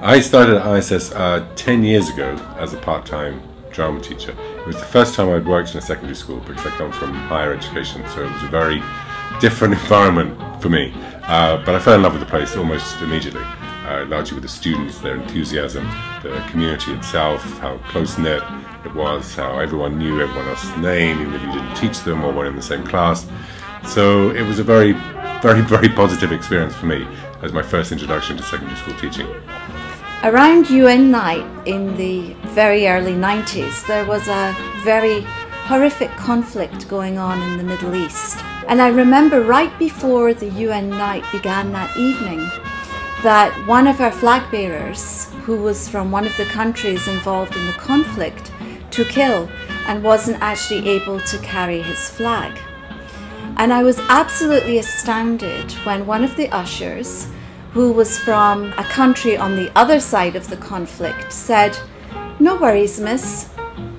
I started at ISS 10 years ago as a part-time drama teacher. It was the first time I'd worked in a secondary school because I come from higher education, so it was a very different environment for me. But I fell in love with the place almost immediately, largely with the students, their enthusiasm, the community itself, how close-knit it was, how everyone knew everyone else's name, even if you didn't teach them or weren't in the same class. So it was a very, very positive experience for me as my first introduction to secondary school teaching. Around UN night in the very early 90s, there was a very horrific conflict going on in the Middle East. And I remember right before the UN night began that evening, that one of our flag bearers, who was from one of the countries involved in the conflict, took ill and wasn't actually able to carry his flag. And I was absolutely astounded when one of the ushers, who was from a country on the other side of the conflict, said, "No worries, miss,"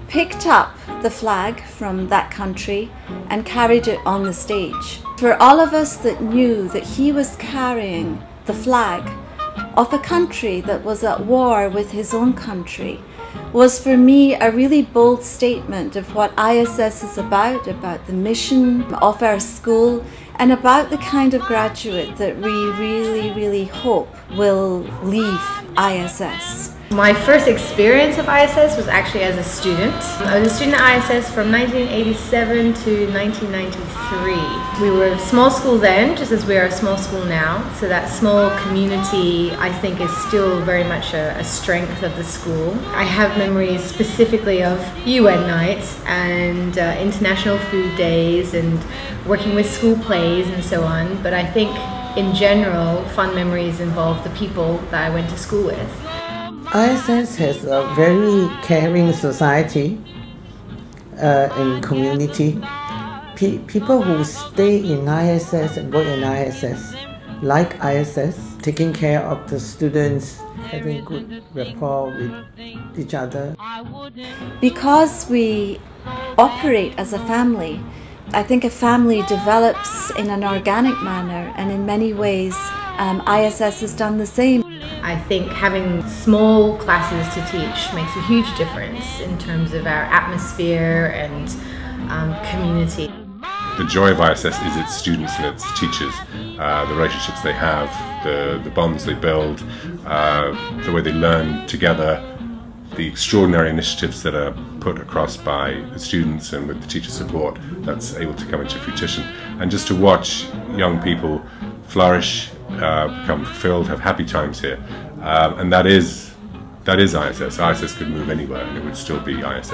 picked up the flag from that country and carried it on the stage. For all of us that knew that he was carrying the flag of a country that was at war with his own country, was for me a really bold statement of what ISS is about the mission of our school, and about the kind of graduate that we really hope will leave ISS. My first experience of ISS was actually as a student. I was a student at ISS from 1987 to 1993. We were a small school then, just as we are a small school now. So that small community, I think, is still very much a strength of the school. I have memories specifically of UN nights and international food days and working with school plays and so on. But I think in general, fun memories involve the people that I went to school with. ISS has a very caring society and community. People who stay in ISS and work in ISS like ISS, taking care of the students, having good rapport with each other. Because we operate as a family, I think a family develops in an organic manner, and in many ways ISS has done the same. I think having small classes to teach makes a huge difference in terms of our atmosphere and community. The joy of ISS is its students and its teachers, the relationships they have, the bonds they build, the way they learn together, the extraordinary initiatives that are put across by the students and with the teacher support that's able to come into fruition. And just to watch young people flourish, become fulfilled, have happy times here, and that is ISS. ISS could move anywhere and it would still be ISS.